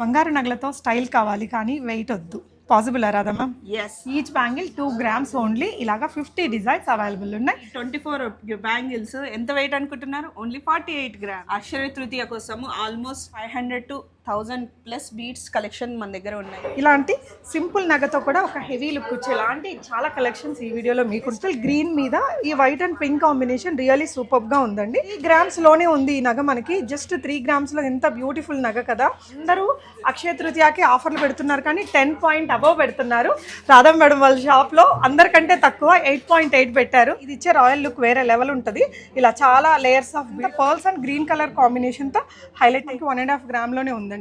బంగారు నగలతో స్టైల్ కావాలి కానీ వెయిట్ వద్దు. పాసిబుల్ రాదా ma'am? Yes. Each bangle 2 grams only. ఇలాగా 50 డిజైన్స్ అవైలబుల్ ఉన్నాయి. 24 బ్యాంగిల్స్ ఎంత వెయిట్ అనుకుంటున్నారు? Only 48 gram. అక్షయ తృతీయ కోసము ఆల్మోస్ట్ 500 to 1000+ బీడ్స్ కలెక్షన్ మన దగ్గర ఉన్నాయి. ఇలాంటి సింపుల్ నగతో కూడా ఒక హెవీ లుక్ వచ్చేలాంటి చాలా కలెక్షన్స్ ఈ వీడియోలో మీకు ఉంటుంది. గ్రీన్ మీద ఈ white and pink combination really super గా ఉందండి. 3 grams లోనే ఉంది ఈ నగ. మనకి జస్ట్ 3 grams లో ఎంత బ్యూటిఫుల్ నగ కదా. అందరూ అక్షయ తృతీయకి ఆఫర్లు పెడుతున్నారు కానీ 10 point అబవ్ పెడుతున్నారు. రాధా మేడం వాళ్ళ షాప్ లో అందరికంటే తక్కువ 8.8 పెట్టారు. ఇది ఇచ్చే రాయల్ లుక్ వేరే లెవెల్ ఉంటుంది. ఇలా చాలా layers of pearls and green colour combination తో హైలైట్ 1.5 gram లోనే ఉందండి.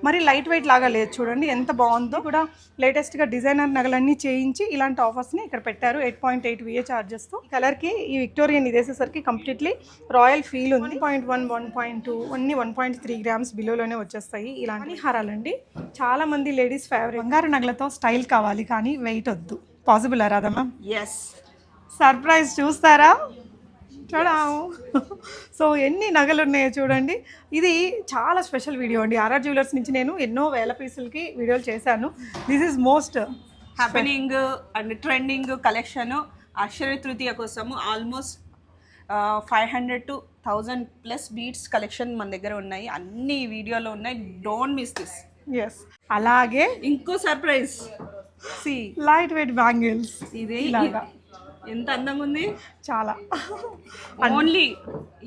మరి లైట్ వెయిట్ లాగా లేదు, చూడండి ఎంత బాగుందో. కూడా లేటెస్ట్ గా డిజైనర్ నగలన్నీ చేయించి ఇలాంటి ఆఫర్స్ ని ఇక్కడ పెట్టారు. 8.8 VA చార్జెస్ తో. ఈ కలర్ కి ఈ విక్టోరియన్ ఇదేసేసరికి కంప్లీట్లీ రాయల్ ఫీల్ ఉంది. 1.1, 1.2 అన్ని 1.3 grams బిలోలోనే వచ్చేస్తాయి. ఇలాంటి హారాలండి చాలా మంది లేడీస్ ఫేవరెట్. బంగారు నగలతో స్టైల్ కావాలి కానీ వెయిట్ వద్దు. పాసిబుల్ రాదా మ్యామ్? ఎస్. సర్ప్రైజ్ చూస్తారా? చూడాము. సో ఎన్ని నగలు ఉన్నాయో చూడండి. ఇది చాలా స్పెషల్ వీడియో అండి. ఆర్ఆర్ జ్యువెలర్స్ నుంచి నేను ఎన్నో వేల పీసులకి వీడియోలు చేశాను. This is most happening and trending collection Akshaya Tritiya కోసము ఆల్మోస్ట్ 500 to 1000+ బీడ్స్ కలెక్షన్ మన దగ్గర ఉన్నాయి. అన్ని వీడియోలో ఉన్నాయి. Don't miss this. ఎస్. అలాగే ఇంకో surprise. See light weight bangles. ఇది ఎంత అందంగా ఉంది. చాలా. ఓన్లీ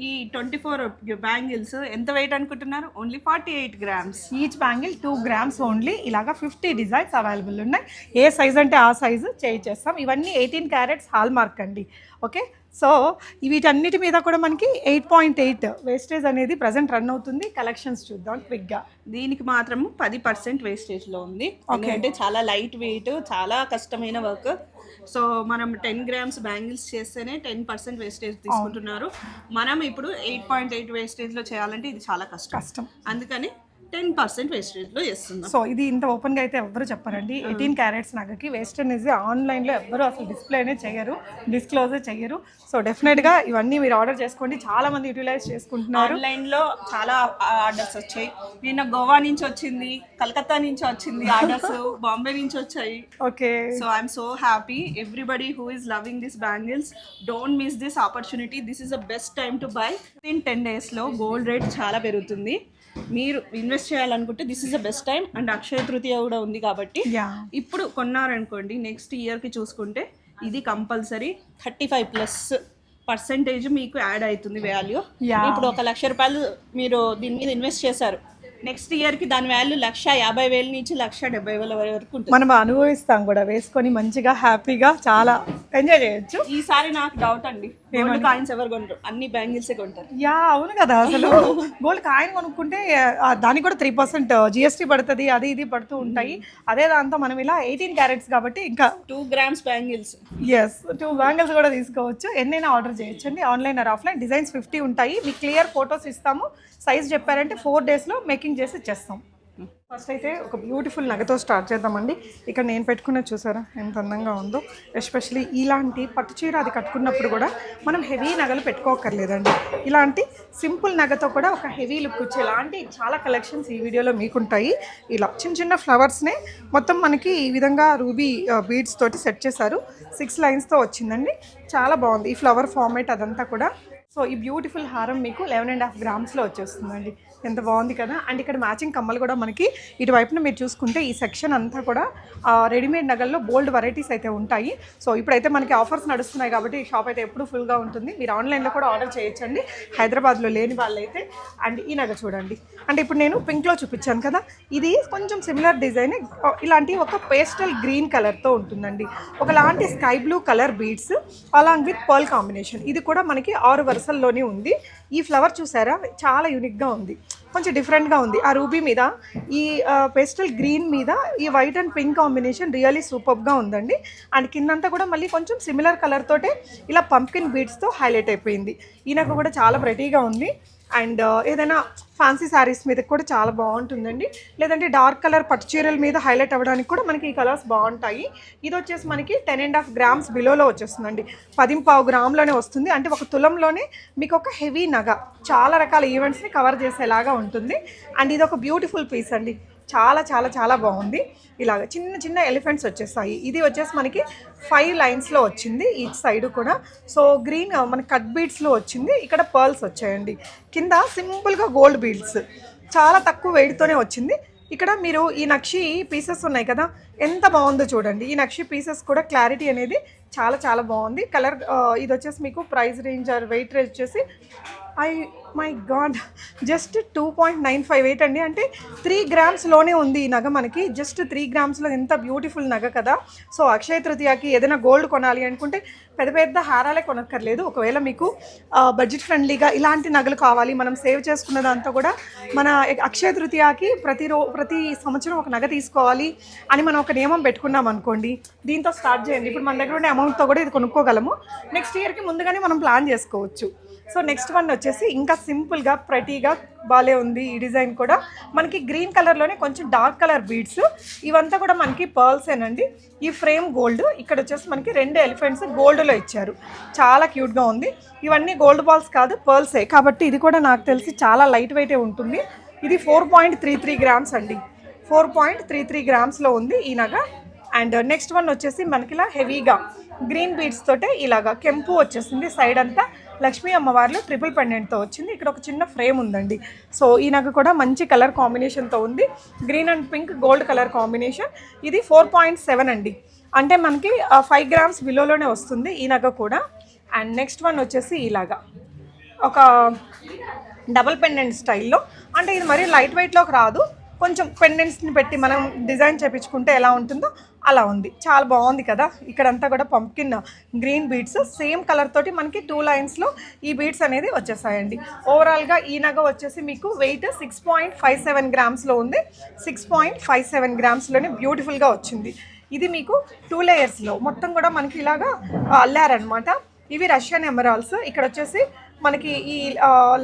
ఈ 24 బ్యాంగిల్స్ ఎంత వెయిట్ అనుకుంటున్నారు? Only 48 grams. Each bangle 2 grams only. ఇలాగా 50 డిజైన్స్ అవైలబుల్ ఉన్నాయి. ఏ సైజ్ అంటే ఆ సైజు చేయించేస్తాం. ఇవన్నీ 18 carats హాల్ మార్క్ అండి. ఓకే. సో వీటన్నిటి మీద కూడా మనకి 8.8 వేస్టేజ్ అనేది ప్రజెంట్ రన్ అవుతుంది. కలెక్షన్స్ చూద్దాం క్విక్గా. దీనికి మాత్రము 10% వేస్టేజ్లో ఉంది. అంటే చాలా లైట్ వెయిట్, చాలా కష్టమైన వర్క్. సో మనం 10 grams బ్యాంగిల్స్ చేస్తేనే 10% వేస్టేజ్ తీసుకుంటున్నారు. మనం ఇప్పుడు 8.8 వేస్టేజ్లో చేయాలంటే ఇది చాలా కష్టం. అందుకని 10% వేస్టేజ్లో చేస్తున్నాం. సో ఇది ఇంత ఓపెన్గా అయితే ఎవ్వరు చెప్పారండి. 18 carats నగకి వేస్ట్ అనేది ఆన్లైన్లో ఎవ్వరు అసలు డిస్ప్లేనే చేయరు, డిస్క్లోజే చేయరు. సో డెఫినెట్గా ఇవన్నీ మీరు ఆర్డర్ చేసుకోండి. చాలా మంది యూటిలైజ్ చేసుకుంటున్నారు. ఆన్లైన్లో చాలా ఆర్డర్స్ వచ్చాయి. నిన్న గోవా నుంచి వచ్చింది, కలకత్తా నుంచి వచ్చింది ఆర్డర్స్, బాంబే నుంచి వచ్చాయి. Okay. So I'm so happy. Everybody who is loving this bangles, don't miss this opportunity. This is the best time to buy. With 10 daysలో గోల్డ్ రేట్ చాలా పెరుగుతుంది. మీరు ఇన్వెస్ట్ చేయాలనుకుంటే this is the best time. And Akshaya Tritiya కూడా ఉంది కాబట్టి ఇప్పుడు కొన్నారనుకోండి, next ఇయర్కి చూసుకుంటే ఇది కంపల్సరీ 35+% మీకు యాడ్ అవుతుంది వాల్యూ. ఇప్పుడు 1,00,000 రూపాయలు మీరు దీని మీద ఇన్వెస్ట్ చేశారు, నెక్స్ట్ ఇయర్కి దాని వాల్యూ 1,50,000 నుంచి 1,70,000 వరకు ఉంటుంది. మనం అనుభవిస్తాం కూడా, వేసుకొని మంచిగా హ్యాపీగా చాలా ఎంజాయ్ చేయొచ్చు. ఈసారి నాకు డౌట్ అండి, గోల్డ్ కాయిన్స్ ఎవరు కొంటారు? అన్ని బ్యాంగిల్సే కొంటారు. అవును కదా. అసలు గోల్డ్ కాయిన్ కొనుక్కుంటే దానికి కూడా 3% GST పడుతుంది, అది ఇది పడుతూ ఉంటాయి. అదే దాంతో మనం ఇలా 18 carats కాబట్టి ఇంకా 2 grams బ్యాంగిల్స్. ఎస్, 2 బ్యాంగిల్స్ కూడా తీసుకోవచ్చు. ఎన్నైనా ఆర్డర్ చేయొచ్చు అండి. Online or offline. డిజైన్స్ 50 ఉంటాయి. మీకు క్లియర్ ఫొటోస్ ఇస్తాము. సైజ్ చెప్పారంటే 4 daysలో మేకింగ్ చేసి ఇచ్చేస్తాం. ఫస్ట్ అయితే ఒక బ్యూటిఫుల్ నగతో స్టార్ట్ చేద్దామండి. ఇక్కడ నేను పెట్టుకున్నది చూసారా ఎంత అందంగా ఉందో. ఎస్పెషలీ ఇలాంటి పట్టు చీర అది కట్టుకున్నప్పుడు కూడా మనం హెవీ నగలు పెట్టుకోకర్లేదండి. ఇలాంటి సింపుల్ నగతో కూడా ఒక హెవీ లుక్ వచ్చేలాంటి చాలా కలెక్షన్స్ ఈ వీడియోలో మీకుంటాయి. ఇలా చిన్న చిన్న ఫ్లవర్స్నే మొత్తం మనకి ఈ విధంగా రూబీ బీడ్స్ తోటి సెట్ చేశారు. 6 linesతో వచ్చిందండి. చాలా బాగుంది ఈ ఫ్లవర్ ఫార్మేట్ అదంతా కూడా. సో ఈ బ్యూటిఫుల్ హారం మీకు 11.5 grams వచ్చేస్తుందండి. ఎంత బాగుంది కదా. అండ్ ఇక్కడ మ్యాచింగ్ కమ్మలు కూడా మనకి ఇటువైపున మీరు చూసుకుంటే ఈ సెక్షన్ అంతా కూడా రెడీమేడ్ నగల్లో బోల్డ్ వెరైటీస్ అయితే ఉంటాయి. సో ఇప్పుడైతే మనకి ఆఫర్స్ నడుస్తున్నాయి కాబట్టి ఈ షాప్ అయితే ఎప్పుడు ఫుల్గా ఉంటుంది. మీరు ఆన్లైన్లో కూడా ఆర్డర్ చేయొచ్చండి హైదరాబాద్లో లేని వాళ్ళైతే. అండ్ ఈ నగ చూడండి. అంటే ఇప్పుడు నేను పింక్లో చూపించాను కదా, ఇది కొంచెం సిమిలర్ డిజైన్. ఇలాంటి ఒక పేస్టల్ గ్రీన్ కలర్తో ఉంటుందండి. ఒకలాంటి sky blue colour beads along with pearl combination. ఇది కూడా మనకి 6 వరుసల్లోనే ఉంది. ఈ ఫ్లవర్ చూసారా చాలా యూనిక్గా ఉంది, కొంచెం డిఫరెంట్గా ఉంది. ఆ రూబీ మీద ఈ పేస్టల్ గ్రీన్ మీద ఈ white and pink combination really సూపర్గా ఉందండి. అండ్ కిందంతా కూడా మళ్ళీ కొంచెం సిమిలర్ కలర్ తోటే ఇలా పంప్కిన్ బీడ్స్తో హైలైట్ అయిపోయింది. ఈయనకు కూడా చాలా ప్రెటీగా ఉంది. అండ్ ఏదైనా ఫ్యాన్సీ శారీస్ మీద కూడా చాలా బాగుంటుందండి. లేదంటే డార్క్ కలర్ పట్టు చీరల మీద హైలైట్ అవ్వడానికి కూడా మనకి ఈ కలర్స్ బాగుంటాయి. ఇది వచ్చేసి మనకి 10.5 grams బిలోలో వచ్చేస్తుందండి. 10.5 గ్రామ్లోనే వస్తుంది. అంటే 1 తులంలోనే మీకు ఒక హెవీ నగ చాలా రకాల ఈవెంట్స్ని కవర్ చేసేలాగా ఉంటుంది. అండ్ ఇది ఒక బ్యూటిఫుల్ పీస్ అండి. చాలా చాలా చాలా బాగుంది. ఇలాగ చిన్న చిన్న ఎలిఫెంట్స్ వచ్చేస్తాయి. ఇది వచ్చేసి మనకి 5 లైన్స్లో వచ్చింది ఈచ్ సైడ్ కూడా. సో గ్రీన్ మనకి కట్ బీడ్స్లో వచ్చింది. ఇక్కడ పర్ల్స్ వచ్చాయండి. కింద సింపుల్గా గోల్డ్ బీడ్స్, చాలా తక్కువ వెయిట్తోనే వచ్చింది. ఇక్కడ మీరు ఈ నక్షి పీసెస్ ఉన్నాయి కదా, ఎంత బాగుందో చూడండి. ఈ నక్షి పీసెస్ కూడా క్లారిటీ అనేది చాలా చాలా బాగుంది. కలర్ ఇది వచ్చేసి మీకు price range or weight range వచ్చేసి మై గాడ్ జస్ట్ 2.958 అండి. అంటే 3 గ్రామ్స్లోనే ఉంది ఈ నగ మనకి. జస్ట్ 3 గ్రామ్స్లో ఎంత బ్యూటిఫుల్ నగ కదా. సో అక్షయ తృతీయకి ఏదైనా గోల్డ్ కొనాలి అనుకుంటే పెద్ద పెద్ద హారాలే కొనక్కర్లేదు. ఒకవేళ మీకు బడ్జెట్ ఫ్రెండ్లీగా ఇలాంటి నగలు కావాలి, మనం సేవ్ చేసుకున్న దాంతో కూడా మన అక్షయ తృతీయకి ప్రతి సంవత్సరం ఒక నగ తీసుకోవాలి అని మనం ఒక నియమం పెట్టుకున్నాం అనుకోండి, దీంతో స్టార్ట్ చేయండి. ఇప్పుడు మన దగ్గర ఉండే అమౌంట్తో కూడా ఇది కొనుక్కోగలము. నెక్స్ట్ ఇయర్కి ముందుగానే మనం ప్లాన్ చేసుకోవచ్చు. సో నెక్స్ట్ వన్ వచ్చేసి ఇంకా సింపుల్గా ప్రటీగా బాలే ఉంది. ఈ డిజైన్ కూడా మనకి గ్రీన్ కలర్లోనే కొంచెం డార్క్ కలర్ బీడ్స్, ఇవంతా కూడా మనకి పర్ల్సేనండి. ఈ ఫ్రేమ్ గోల్డ్, ఇక్కడ వచ్చేసి మనకి 2 ఎలిఫెంట్స్ గోల్డ్లో ఇచ్చారు. చాలా క్యూట్గా ఉంది. ఇవన్నీ గోల్డ్ బాల్స్ కాదు, పర్ల్సే కాబట్టి ఇది కూడా నాకు తెలిసి చాలా లైట్ వెయిటే ఉంటుంది. ఇది 4.33 గ్రామ్స్ అండి. 4.33 గ్రామ్స్లో ఉంది ఈ నగ. అండ్ నెక్స్ట్ వన్ వచ్చేసి మనకి ఇలా హెవీగా గ్రీన్ బీడ్స్ తోటే ఇలాగా కెంపు వచ్చేసింది. సైడ్ అంతా లక్ష్మీ అమ్మవార్లు ట్రిపుల్ పెండెంట్తో వచ్చింది. ఇక్కడ ఒక చిన్న ఫ్రేమ్ ఉందండి. సో ఈ నగ కూడా మంచి కలర్ కాంబినేషన్తో ఉంది. Green and pink gold colour combination. ఇది 4.7 అండి. అంటే మనకి 5 గ్రామ్స్ బిలోలోనే వస్తుంది ఈ నగ కూడా. అండ్ నెక్స్ట్ వన్ వచ్చేసి ఇలాగా ఒక డబల్ పెండెంట్ స్టైల్లో, అంటే ఇది మరీ లైట్ వెయిట్లోకి రాదు, కొంచెం పెండెంట్స్ని పెట్టి మనం డిజైన్ చేయించుకుంటే ఎలా ఉంటుందో అలా ఉంది. చాలా బాగుంది కదా. ఇక్కడంతా కూడా pumpkin green beads same colour తోటి మనకి 2 లైన్స్లో ఈ బీడ్స్ అనేది వచ్చేసాయండి. ఓవరాల్గా ఈ నగ వచ్చేసి మీకు వెయిట్ 6.57 గ్రామ్స్లో ఉంది. 6.57 గ్రామ్స్లోనే బ్యూటిఫుల్గా వచ్చింది. ఇది మీకు 2 లేయర్స్లో మొత్తం కూడా మనకి ఇలాగా అల్లారనమాట. ఇవి రష్యన్ ఎమరాల్డ్స్. ఇక్కడ వచ్చేసి మనకి ఈ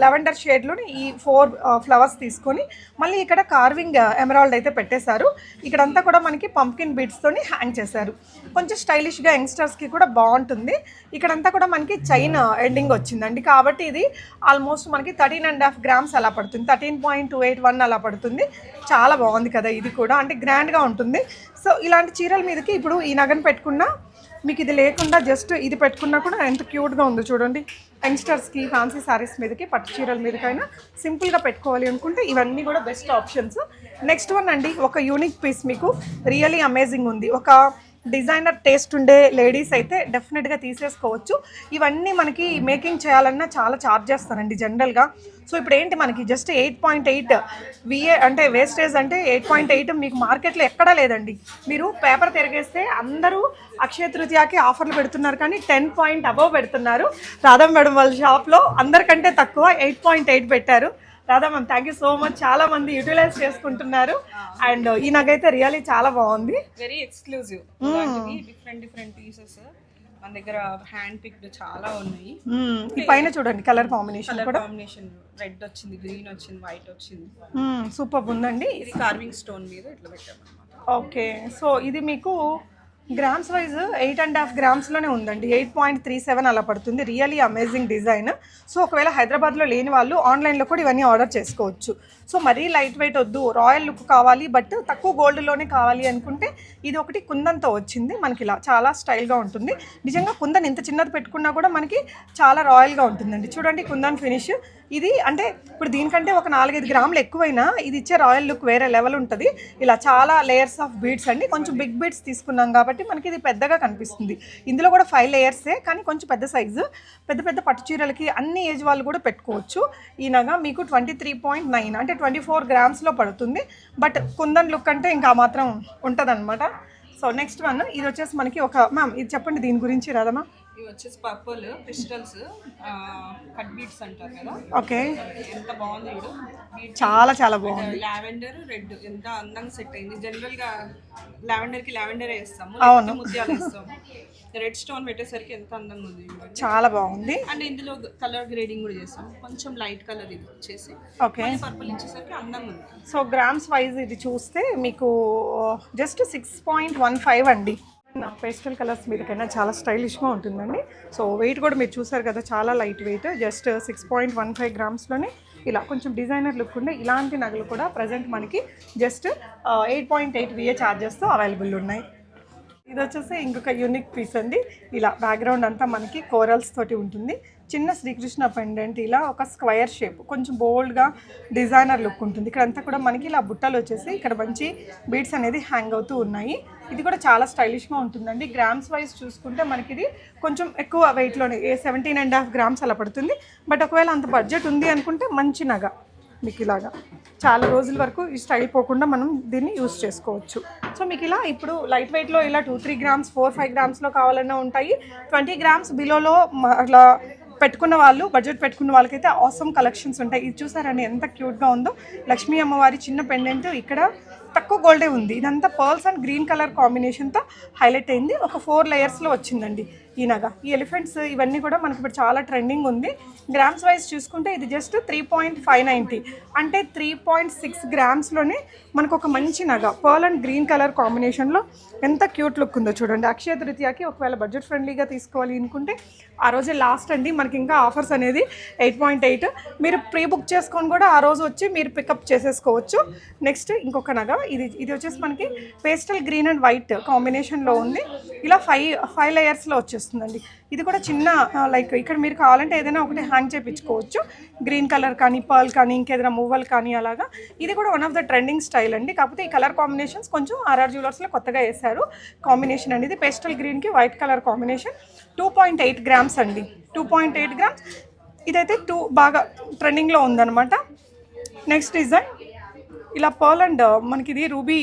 లెవెండర్ షేడ్లోని ఈ 4 ఫ్లవర్స్ తీసుకొని మళ్ళీ ఇక్కడ కార్వింగ్ ఎమరాల్డ్ అయితే పెట్టేశారు. ఇక్కడంతా కూడా మనకి పంప్కిన్ బీడ్స్తోని హ్యాంగ్ చేశారు. కొంచెం స్టైలిష్గా యంగ్స్టర్స్కి కూడా బాగుంటుంది. ఇక్కడంతా కూడా మనకి చైన్ ఎండింగ్ వచ్చిందండి. కాబట్టి ఇది ఆల్మోస్ట్ మనకి 13.5 గ్రామ్స్ అలా పడుతుంది. 13.281 అలా పడుతుంది. చాలా బాగుంది కదా ఇది కూడా, అంటే గ్రాండ్గా ఉంటుంది. సో ఇలాంటి చీరల మీదకి ఇప్పుడు ఈ నగను పెట్టుకున్నా, మీకు ఇది లేకుండా జస్ట్ ఇది పెట్టుకున్నా కూడా ఎంత క్యూట్గా ఉందో చూడండి. యంగ్స్టర్స్కి ఫ్యాన్సీ శారీస్ మీదకి పట్టు చీరల మీదకైనా సింపుల్గా పెట్టుకోవాలి అనుకుంటే ఇవన్నీ కూడా బెస్ట్ ఆప్షన్స్. నెక్స్ట్ వన్ అండి, ఒక యూనిక్ పీస్ మీకు రియలీ అమేజింగ్ ఉంది. ఒక డిజైనర్ టేస్ట్ ఉండే లేడీస్ అయితే డెఫినెట్గా తీసేసుకోవచ్చు. ఇవన్నీ మనకి మేకింగ్ చేయాలన్నా చాలా ఛార్జ్ చేస్తారండి జనరల్గా. సో ఇప్పుడు ఏంటి మనకి జస్ట్ 8.8 విఏ అంటే వేస్టేజ్ అంటే 8.8 మీకు మార్కెట్లో ఎక్కడా లేదండి. మీరు పేపర్ తిరిగేస్తే అందరూ అక్షయ తృతీయకి ఆఫర్లు పెడుతున్నారు, కానీ 10 పాయింట్ అబవ్ పెడుతున్నారు. రాధా మేడం వాళ్ళ షాప్లో అందరికంటే తక్కువ 8.8 పెట్టారు. Radha ma'am thank you so much. చాలా మంది యూటిలైజ్ చేసుకుంటున్నారు. అండ్ ఈ నగైతే రియల్లీ చాలా బాగుంది. Very exclusive. డిఫరెంట్ పీసెస్ మన దగ్గర హ్యాండ్ పిక్డ్ చాలా ఉన్నాయి. ఈ పైన చూడండి కలర్ కాంబినేషన్ కూడా రెడ్ వచ్చింది, గ్రీన్ వచ్చింది, వైట్ వచ్చింది. సూపర్ ఉందండి. ఇది కార్వింగ్ స్టోన్ మీద ఇట్లా పెట్టామన్నమాట. ఓకే, సో ఇది మీకు గ్రామ్స్ వైజ్ 8.5 గ్రామ్స్లోనే ఉందండి. 8.37 అలా పడుతుంది. Really amazing design. సో ఒకవేళ హైదరాబాద్లో లేని వాళ్ళు ఆన్లైన్లో కూడా ఇవన్నీ ఆర్డర్ చేసుకోవచ్చు. సో మరీ లైట్ వెయిట్ వద్దు, రాయల్ లుక్ కావాలి బట్ తక్కువ గోల్డ్లోనే కావాలి అనుకుంటే ఇది ఒకటి కుందన్తో వచ్చింది. మనకి ఇలా చాలా స్టైల్గా ఉంటుంది. నిజంగా కుందన్ ఇంత చిన్నది పెట్టుకున్నా కూడా మనకి చాలా రాయల్గా ఉంటుందండి. చూడండి కుందన్ ఫినిష్ ఇది. అంటే ఇప్పుడు దీనికంటే ఒక 4-5 గ్రాములు ఎక్కువైనా ఇది ఇచ్చే రాయల్ లుక్ వేరే లెవెల్ ఉంటుంది. ఇలా చాలా లేయర్స్ ఆఫ్ బీడ్స్ అండి. కొంచెం బిగ్ బీడ్స్ తీసుకున్నాం కాబట్టి మనకి ఇది పెద్దగా కనిపిస్తుంది. ఇందులో కూడా 5 లేయర్సే, కానీ కొంచెం పెద్ద సైజు. పెద్ద పెద్ద పట్టు చీరలకి అన్ని ఏజ్ వాళ్ళు కూడా పెట్టుకోవచ్చు. ఈ నగ మీకు 23.9 అంటే 24 గ్రామ్స్లో పడుతుంది. బట్ కుందన్ లుక్ అంటే ఇంకా మాత్రం ఉంటుంది అనమాట. సో నెక్స్ట్ వన్ ఇది వచ్చేసి మనకి ఒక మ్యామ్ ఇది చెప్పండి దీని గురించి రాదమ్మా. ఇవి వచ్చేసి పర్పుల్ క్రిస్టల్స్ కట్ బీడ్స్ అంటారు కదా. ఓకే, ఎంత బాగుంది చూడు. చాలా చాలా బాగుంది. లావెండర్ రెడ్ ఎంత అందంగా సెట్ అయింది. జనరల్ గా లావెండర్ కి లావెండర్ వేస్తాము, ముత్యాలు వేస్తాము. రెడ్ స్టోన్ పెట్టేసరికి ఎంత అందంగా ఉంది, చాలా బాగుంది. అండ్ ఇందులో కలర్ గ్రేడింగ్ కూడా చేస్తాం. కొంచెం లైట్ కలర్ ఇది వచ్చేసి ఓకే పర్పుల్ ఇచ్చేసరికి అందంగా ఉంది. సో గ్రామ్స్ వైజ్ ఇది చూస్తే మీకు జస్ట్ 6.15 అండి. పేస్టల్ కలర్స్ మీదకైనా చాలా స్టైలిష్గా ఉంటుందండి. సో వెయిట్ కూడా మీరు చూసారు కదా, చాలా లైట్ వెయిట్. జస్ట్ 6.15 గ్రామ్స్లోనే ఇలా కొంచెం డిజైనర్ లుక్ ఉండే ఇలాంటి నగలు కూడా ప్రజెంట్ మనకి జస్ట్ 8.8 VA ఛార్జెస్తో అవైలబుల్ ఉన్నాయి. ఇది వచ్చేసి ఇంకొక యూనిక్ పీస్ అండి. ఇలా బ్యాక్గ్రౌండ్ అంతా మనకి కోరల్స్ తోటి ఉంటుంది. చిన్న శ్రీకృష్ణ పెండెంట్ ఇలా ఒక స్క్వైర్ షేప్ కొంచెం బోల్డ్గా డిజైనర్ లుక్ ఉంటుంది. ఇక్కడంతా కూడా మనకి ఇలా బుట్టలు వచ్చేసి ఇక్కడ మంచి బీడ్స్ అనేది హ్యాంగ్ అవుతూ ఉన్నాయి. ఇది కూడా చాలా స్టైలిష్గా ఉంటుందండి. గ్రామ్స్ వైజ్ చూసుకుంటే మనకి ఇది కొంచెం ఎక్కువ వెయిట్లోనే 17.5 గ్రామ్స్ అలా పడుతుంది. బట్ ఒకవేళ అంత బడ్జెట్ ఉంది అనుకుంటే మంచి నగ మీకు ఇలాగా చాలా రోజుల వరకు ఈ స్టైల్ పోకుండా మనం దీన్ని యూస్ చేసుకోవచ్చు. సో మీకు ఇలా ఇప్పుడు లైట్ వెయిట్లో ఇలా 2-3 గ్రామ్స్ 4-5 గ్రామ్స్లో కావాలన్నా ఉంటాయి. 20 గ్రామ్స్ బిలోలో అట్లా పెట్టుకున్న వాళ్ళు బడ్జెట్ పెట్టుకున్న వాళ్ళకైతే ఆసమ్ కలెక్షన్స్ ఉంటాయి. ఇది చూసారండి ఎంత క్యూట్గా ఉందో. లక్ష్మీ అమ్మవారి చిన్న పెండెంట్ ఇక్కడ తక్కువ గోల్డే ఉంది. ఇదంతా పర్ల్స్ అండ్ గ్రీన్ కలర్ కాంబినేషన్తో హైలైట్ అయింది. ఒక 4 లేయర్స్లో వచ్చిందండి ఈ నగ. ఈ ఎలిఫెంట్స్ ఇవన్నీ కూడా మనకి ఇప్పుడు చాలా ట్రెండింగ్ ఉంది. గ్రామ్స్ వైజ్ చూసుకుంటే ఇది జస్ట్ 3.590 అంటే 3.6 గ్రామ్స్లోనే మనకు ఒక మంచి నగ పర్ల్ అండ్ గ్రీన్ కలర్ కాంబినేషన్లో ఎంత క్యూట్ లుక్ ఉందో చూడండి. అక్షయ తృతీయకి ఒకవేళ బడ్జెట్ ఫ్రెండ్లీగా తీసుకోవాలి అనుకుంటే ఆ రోజే లాస్ట్ అండి. మనకి ఇంకా ఆఫర్స్ అనేది 8.8 మీరు ప్రీ బుక్ చేసుకొని కూడా ఆ రోజు వచ్చి మీరు పికప్ చేసేసుకోవచ్చు. నెక్స్ట్ ఇంకొక నగ ఇది వచ్చేసి మనకి పేస్టల్ గ్రీన్ అండ్ వైట్ కాంబినేషన్లో ఉంది. ఇలా 5 లేయర్స్లో వచ్చేస్తుందండి. ఇది కూడా చిన్న లైక్ ఇక్కడ మీరు కావాలంటే ఏదైనా ఒకటి హ్యాంగ్ చేయించుకోవచ్చు. గ్రీన్ కలర్ కానీ పర్ల్ కానీ ఇంకేదైనా మూవల్ కానీ అలాగా. ఇది కూడా one of the trending style అండి. కాకపోతే ఈ కలర్ కాంబినేషన్స్ కొంచెం ఆర్ఆర్ జ్యువెలర్స్లో కొత్తగా వేశారు కాంబినేషన్ అండి. ఇది పేస్టల్ గ్రీన్కి వైట్ కలర్ కాంబినేషన్ 2.8 గ్రామ్స్ అండి. 2.8 గ్రామ్స్ ఇదైతే బాగా ట్రెండింగ్లో ఉందన్నమాట. నెక్స్ట్ డిజైన్ ఇలా పర్ల్ అండ్ మనకి ఇది రూబీ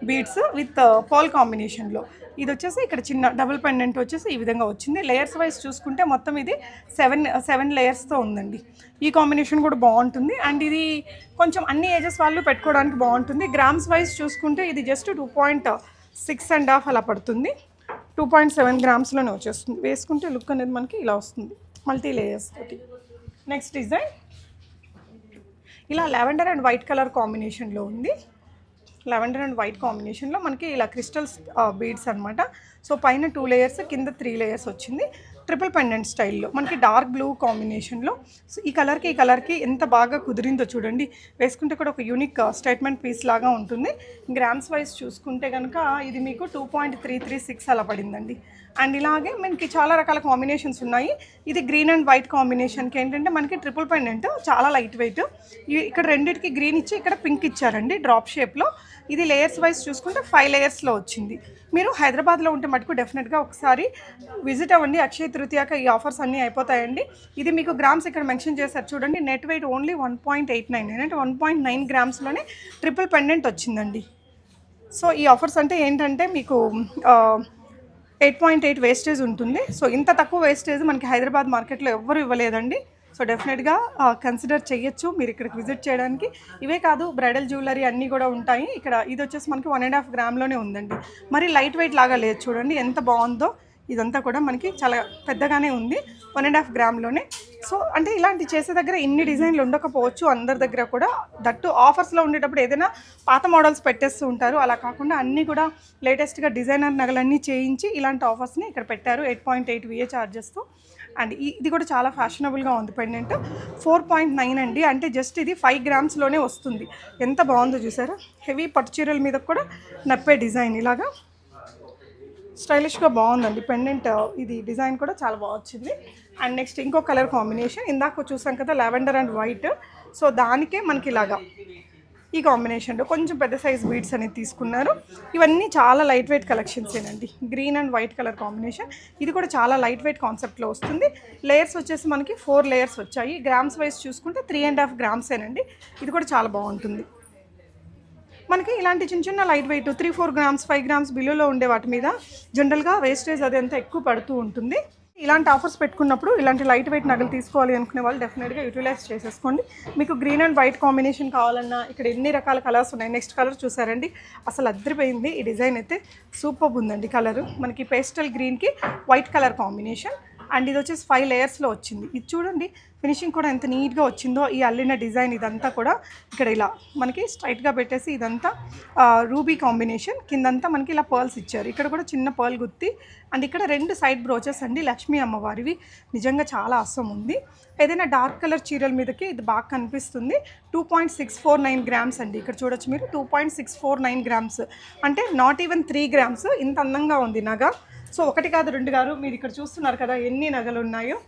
బీడ్స్ విత్ పర్ల్ కాంబినేషన్లో. ఇది వచ్చేసి ఇక్కడ చిన్న డబుల్ పెండెంట్ వచ్చేసి ఈ విధంగా వచ్చింది. లేయర్స్ వైజ్ చూసుకుంటే మొత్తం ఇది 7 లేయర్స్తో ఉందండి. ఈ కాంబినేషన్ కూడా బాగుంటుంది అండ్ ఇది కొంచెం అన్ని ఏజెస్ వాళ్ళు పెట్టుకోవడానికి బాగుంటుంది. గ్రామ్స్ వైజ్ చూసుకుంటే ఇది జస్ట్ 2.6.5 అలా పడుతుంది. 2.7 గ్రామ్స్లోనే వచ్చేస్తుంది. వేసుకుంటే లుక్ అనేది మనకి ఇలా వస్తుంది మల్టీ లేయర్స్ తోటి. నెక్స్ట్ డిజైన్ ఇలా లావెండర్ అండ్ వైట్ కలర్ కాంబినేషన్లో ఉంది. లావెండర్ అండ్ వైట్ కాంబినేషన్లో మనకి ఇలా క్రిస్టల్స్ బీడ్స్ అనమాట. సో పైన 2 లేయర్స్ కింద 3 లేయర్స్ వచ్చింది. ట్రిపుల్ పెండెంట్ స్టైల్లో మనకి డార్క్ బ్లూ కాంబినేషన్లో. సో ఈ కలర్కి ఎంత బాగా కుదిరిందో చూడండి. వేసుకుంటే కూడా ఒక యూనిక్ స్టేట్మెంట్ పీస్ లాగా ఉంటుంది. గ్రామ్స్ వైజ్ చూసుకుంటే కనుక ఇది మీకు 2.336 అలా పడిందండి. అండ్ ఇలాగే మనకి చాలా రకాల కాంబినేషన్స్ ఉన్నాయి. ఇది గ్రీన్ అండ్ వైట్ కాంబినేషన్కి ఏంటంటే మనకి ట్రిపుల్ పెండెంట్ చాలా లైట్ వెయిట్. ఇక్కడ రెండింటికి గ్రీన్ ఇచ్చి ఇక్కడ పింక్ ఇచ్చారండి డ్రాప్ షేప్లో. ఇది లేయర్స్ వైజ్ చూసుకుంటే 5 లేయర్స్లో వచ్చింది. మీరు హైదరాబాద్లో ఉంటే మటుకు డెఫినెట్గా ఒకసారి విజిట్ అవ్వండి. అక్షయ తృతీయక ఈ ఆఫర్స్ అన్నీ అయిపోతాయండి. ఇది మీకు గ్రామ్స్ ఇక్కడ మెన్షన్ చేశారు చూడండి. నెట్ వెయిట్ ఓన్లీ 1.89 అంటే 1.9 గ్రామ్స్లోనే ట్రిపుల్ పెండెంట్ వచ్చిందండి. సో ఈ ఆఫర్స్ అంటే ఏంటంటే మీకు 8.8 వేస్టేజ్ ఉంటుంది. సో ఇంత తక్కువ వేస్టేజ్ మనకి హైదరాబాద్ మార్కెట్లో ఎవ్వరు ఇవ్వలేదండి. సో డెఫినెట్గా కన్సిడర్ చేయొచ్చు మీరు ఇక్కడికి విజిట్ చేయడానికి. ఇవే కాదు బ్రైడల్ జ్యువెలరీ అన్నీ కూడా ఉంటాయి ఇక్కడ. ఇది వచ్చేసి మనకి 1.5 గ్రామ్లోనే ఉందండి. మరి లైట్ వెయిట్ లాగా లేదు చూడండి ఎంత బాగుందో. ఇదంతా కూడా మనకి చాలా పెద్దగానే ఉంది 1.5 గ్రామ్లోనే. సో అంటే ఇలాంటి చేసే దగ్గర ఇన్ని డిజైన్లు ఉండకపోవచ్చు అందరి దగ్గర కూడా. దట్టు ఆఫర్స్లో ఉండేటప్పుడు ఏదైనా పాత మోడల్స్ పెట్టేస్తూ ఉంటారు. అలా కాకుండా అన్నీ కూడా లేటెస్ట్గా డిజైనర్ నగలన్నీ చేయించి ఇలాంటి ఆఫర్స్ని ఇక్కడ పెట్టారు 8.8 VA ఛార్జెస్తో. అండ్ ఇది కూడా చాలా ఫ్యాషనబుల్గా ఉంది పెండెంట్. 4.9 అండి. అంటే జస్ట్ ఇది 5 గ్రామ్స్లోనే వస్తుంది. ఎంత బాగుందో చూసారా. హెవీ పట్టు చీరల మీద కూడా నప్పే డిజైన్ ఇలాగా స్టైలిష్గా బాగుందండి పెండెంట్. ఇది డిజైన్ కూడా చాలా బాగా వచ్చింది. అండ్ నెక్స్ట్ ఇంకో కలర్ కాంబినేషన్ ఇందాక చూసాం కదా లావెండర్ అండ్ వైట్. సో దానికే మనకి ఇలాగా ఈ కాంబినేషన్లో కొంచెం పెద్ద సైజ్ బీడ్స్ అనేది తీసుకున్నారు. ఇవన్నీ చాలా లైట్ వెయిట్ కలెక్షన్స్ ఏనండి. Green and white colour combination. ఇది కూడా చాలా లైట్ వెయిట్ కాన్సెప్ట్లో వస్తుంది. లేయర్స్ వచ్చేసి మనకి 4 లేయర్స్ వచ్చాయి. గ్రామ్స్ వైజ్ చూసుకుంటే 3.5 గ్రామ్సేనండి. ఇది కూడా చాలా బాగుంటుంది. మనకి ఇలాంటి చిన్న చిన్న లైట్ వెయిట్ 3-4 గ్రామ్స్ 5 గ్రామ్స్ బిలోలో ఉండే వాటి మీద జనరల్గా వేస్టేజ్ అది అంతా ఎక్కువ పడుతూ ఉంటుంది. ఇలాంటి ఆఫర్స్ పెట్టుకున్నప్పుడు ఇలాంటి లైట్ వెయిట్ నగలు తీసుకోవాలి అనుకునే వాళ్ళు డెఫినెట్గా యూటిలైజ్ చేసేసుకోండి. మీకు గ్రీన్ అండ్ వైట్ కాంబినేషన్ కావాలన్నా ఇక్కడ ఎన్ని రకాల కలర్స్ ఉన్నాయి. నెక్స్ట్ కలర్ చూసారండి అసలు అద్దరిపోయింది. ఈ డిజైన్ అయితే సూపర్ ఉందండి. కలరు మనకి పేస్టల్ గ్రీన్కి వైట్ కలర్ కాంబినేషన్. అండ్ ఇది వచ్చేసి 5 లేయర్స్లో వచ్చింది. ఇది చూడండి ఫినిషింగ్ కూడా ఎంత నీట్గా వచ్చిందో ఈ అల్లిన డిజైన్ ఇదంతా కూడా ఇక్కడ ఇలా మనకి స్ట్రైట్గా పెట్టేసి ఇదంతా రూబీ కాంబినేషన్, కిందంతా మనకి ఇలా పర్ల్స్ ఇచ్చారు. ఇక్కడ కూడా చిన్న పర్ల్ గుత్తి అండ్ ఇక్కడ 2 సైడ్ బ్రోచెస్ అండి లక్ష్మీ అమ్మవారివి. నిజంగా చాలా అస్సం ఉంది. ఏదైనా డార్క్ కలర్ చీరల మీదకి ఇది బాగా కనిపిస్తుంది. 2.649 గ్రామ్స్ అండి. ఇక్కడ చూడొచ్చు మీరు 2.649 గ్రామ్స్ అంటే నాట్ ఈవెన్ 3 గ్రామ్స్. ఇంత అందంగా ఉంది నగ. సో 1 కాదు 2 కాదు, మీరు ఇక్కడ చూస్తున్నారు కదా ఎన్ని నగలు ఉన్నాయో.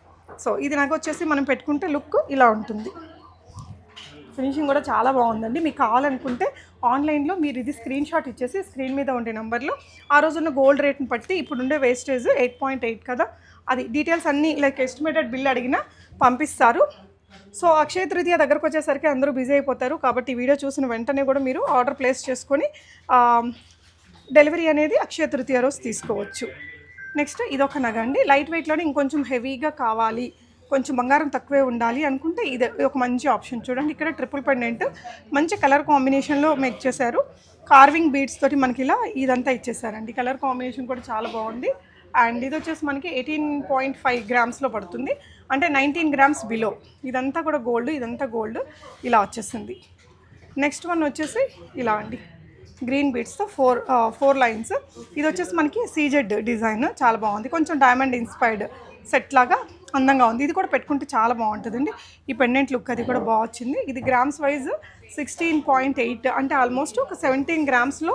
సో ఇది నగ వచ్చేసి మనం పెట్టుకుంటే లుక్ ఇలా ఉంటుంది. ఫినిషింగ్ కూడా చాలా బాగుందండి. మీకు కావాలనుకుంటే ఆన్లైన్లో మీరు ఇది స్క్రీన్ షాట్ ఇచ్చేసి స్క్రీన్ మీద ఉండే నెంబర్లో ఆ రోజున్న గోల్డ్ రేట్ని బట్టి ఇప్పుడుండే వేస్టేజ్ 8.8 కదా, అది డీటెయిల్స్ అన్నీ లైక్ ఎస్టిమేటెడ్ బిల్ అడిగినా పంపిస్తారు. సో అక్షయ తృతీయ దగ్గరకు వచ్చేసరికి అందరూ బిజీ అయిపోతారు కాబట్టి వీడియో చూసిన వెంటనే కూడా మీరు ఆర్డర్ ప్లేస్ చేసుకొని డెలివరీ అనేది అక్షయ తృతీయ రోజు తీసుకోవచ్చు. నెక్స్ట్ ఇదొక నగ అండి. లైట్ వెయిట్లోనే ఇంకొంచెం హెవీగా కావాలి, కొంచెం బంగారం తక్కువే ఉండాలి అనుకుంటే ఇది ఒక మంచి ఆప్షన్. చూడండి ఇక్కడ ట్రిపుల్ పెండెంట్ మంచి కలర్ కాంబినేషన్లో మేక్ చేశారు. కార్వింగ్ బీడ్స్ తోటి మనకి ఇలా ఇదంతా ఇచ్చేసారండి. కలర్ కాంబినేషన్ కూడా చాలా బాగుంది. అండ్ ఇది వచ్చేసి మనకి 18.5 గ్రామ్స్లో పడుతుంది, అంటే 19 గ్రామ్స్ బిలో. ఇదంతా కూడా గోల్డ్, ఇదంతా గోల్డ్ ఇలా వచ్చేసింది. నెక్స్ట్ వన్ వచ్చేసి ఇలా అండి, గ్రీన్ బీడ్స్తో 4 లైన్స్. ఇది వచ్చేసి మనకి సీజెడ్ డిజైన్ చాలా బాగుంది. కొంచెం డైమండ్ ఇన్స్పైర్డ్ సెట్ లాగా అందంగా ఉంది. ఇది కూడా పెట్టుకుంటే చాలా బాగుంటుందండి. ఈ పెండెంట్ లుక్ అది కూడా బాగా వచ్చింది. ఇది గ్రామ్స్ వైజ్ 16.8 అంటే ఆల్మోస్ట్ ఒక 17 గ్రామ్స్లో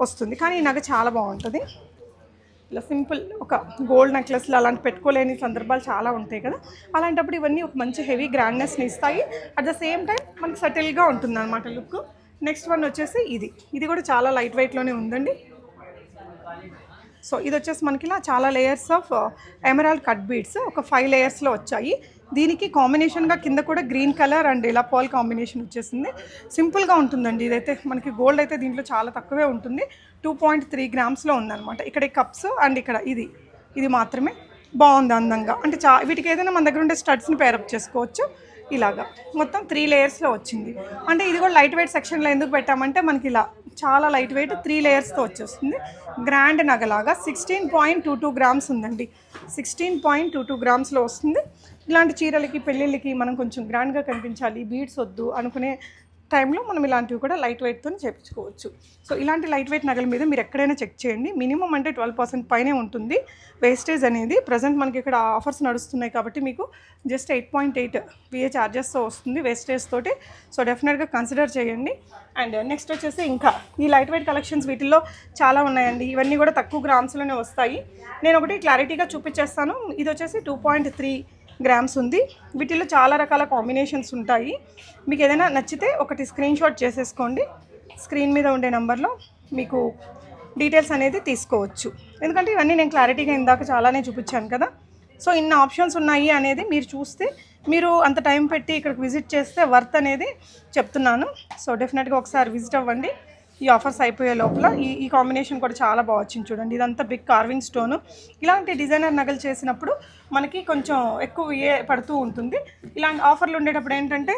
వస్తుంది. కానీ ఈ నగ చాలా బాగుంటుంది. ఇలా సింపుల్ ఒక గోల్డ్ నెక్లెస్లు అలాంటి పెట్టుకోలేని సందర్భాలు చాలా ఉంటాయి కదా, అలాంటప్పుడు ఇవన్నీ ఒక మంచి హెవీ గ్రాండ్నెస్ని ఇస్తాయి. అట్ ద సేమ్ టైం మనకి సెటిల్గా ఉంటుంది అనమాట లుక్. నెక్స్ట్ వన్ వచ్చేసి ఇది కూడా చాలా లైట్ వెయిట్లోనే ఉందండి. సో ఇది వచ్చేసి మనకి ఇలా చాలా layers of emerald cut beads ఒక 5 లేయర్స్లో వచ్చాయి. దీనికి కాంబినేషన్గా కింద కూడా గ్రీన్ కలర్ అండ్ ఇలా పర్ల్ కాంబినేషన్ వచ్చేసింది. సింపుల్గా ఉంటుందండి. ఇదైతే మనకి గోల్డ్ అయితే దీంట్లో చాలా తక్కువే ఉంటుంది. 2.3 గ్రామ్స్లో ఉందన్నమాట. ఇక్కడ ఈ కప్స్ అండ్ ఇక్కడ ఇది మాత్రమే బాగుంది అందంగా. అంటే వీటికి ఏదైనా మన దగ్గర ఉండే స్టడ్స్ని పేరప్ చేసుకోవచ్చు. ఇలాగా మొత్తం 3 లేయర్స్లో వచ్చింది. అంటే ఇది కూడా లైట్ వెయిట్ సెక్షన్లో ఎందుకు పెట్టామంటే మనకి ఇలా చాలా లైట్ వెయిట్ 3 లేయర్స్తో వచ్చేస్తుంది. గ్రాండ్ నగలాగా 16.22 గ్రామ్స్ ఉందండి. 16.22 గ్రామ్స్లో వస్తుంది. ఇలాంటి చీరలకి పెళ్ళిళ్ళకి మనం కొంచెం గ్రాండ్గా కనిపించాలి, బీడ్స్ వద్దు అనుకునే టైంలో మనం ఇలాంటివి కూడా లైట్ వెయిట్తో చేయించుకోవచ్చు. సో ఇలాంటి లైట్ వెయిట్ నగల మీద మీరు ఎక్కడైనా చెక్ చేయండి. మినిమం అంటే 12% పైనే ఉంటుంది వేస్టేజ్ అనేది. ప్రజెంట్ మనకి ఇక్కడ ఆఫర్స్ నడుస్తున్నాయి కాబట్టి మీకు జస్ట్ 8.8 VA ఛార్జెస్తో వస్తుంది వేస్టేజ్ తోటి. సో డెఫినెట్గా కన్సిడర్ చేయండి. అండ్ నెక్స్ట్ వచ్చేసి ఇంకా ఈ లైట్ వెయిట్ కలెక్షన్స్ వీటిల్లో చాలా ఉన్నాయండి. ఇవన్నీ కూడా తక్కువ గ్రామ్స్లోనే వస్తాయి. నేను ఒకటి క్లారిటీగా చూపించేస్తాను. ఇది వచ్చేసి 2.3 గ్రామ్స్ ఉంది. వీటిలో చాలా రకాల కాంబినేషన్స్ ఉంటాయి. మీకు ఏదైనా నచ్చితే ఒకటి స్క్రీన్ షాట్ చేసేసుకోండి. స్క్రీన్ మీద ఉండే నెంబర్లో మీకు డీటెయిల్స్ అనేది తీసుకోవచ్చు. ఎందుకంటే ఇవన్నీ నేను క్లారిటీగా ఇందాక చాలానే చూపించాను కదా. సో ఇన్ని ఆప్షన్స్ ఉన్నాయి అనేది మీరు చూస్తే, మీరు అంత టైం పెట్టి ఇక్కడికి విజిట్ చేస్తే వర్త్ అనేది చెప్తున్నాను. సో డెఫినెట్గా ఒకసారి విజిట్ అవ్వండి. ఈ ఆఫర్స్ అయిపోయే లోపల ఈ కాంబినేషన్ కూడా చాలా బాగా వచ్చింది చూడండి. ఇదంతా బిగ్ కార్వింగ్ స్టోను. ఇలాంటి డిజైనర్ నగలు చేసినప్పుడు మనకి కొంచెం ఎక్కువ పడుతూ ఉంటుంది. ఇలాంటి ఆఫర్లు ఉండేటప్పుడు ఏంటంటే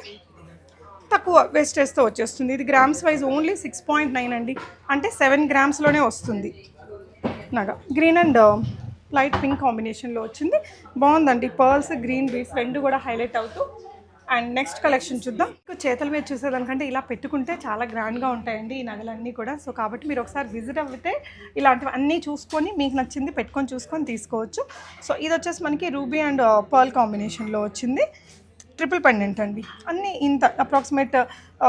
తక్కువ వేస్టేజ్తో వచ్చేస్తుంది. ఇది గ్రామ్స్ వైజ్ ఓన్లీ 6.9 అండి, అంటే 7 గ్రామ్స్లోనే వస్తుంది నగ. గ్రీన్ అండ్ లైట్ పింక్ కాంబినేషన్లో వచ్చింది. బాగుందండి. పర్ల్స్ గ్రీన్ బీడ్స్ 2 కూడా హైలైట్ అవుతూ. అండ్ నెక్స్ట్ కలెక్షన్ చూద్దాం. చేతుల మీద చూసేదానికంటే ఇలా పెట్టుకుంటే చాలా గ్రాండ్గా ఉంటాయండి ఈ నగలన్నీ కూడా. సో కాబట్టి మీరు ఒకసారి విజిట్ అవ్వితే ఇలాంటివి అన్నీ చూసుకొని మీకు నచ్చింది పెట్టుకొని చూసుకొని తీసుకోవచ్చు. సో ఇది వచ్చేసి మనకి రూబీ అండ్ పర్ల్ కాంబినేషన్లో వచ్చింది. ట్రిపుల్ పెండెంట్ అండి. అన్నీ ఇంత అప్రాక్సిమేట్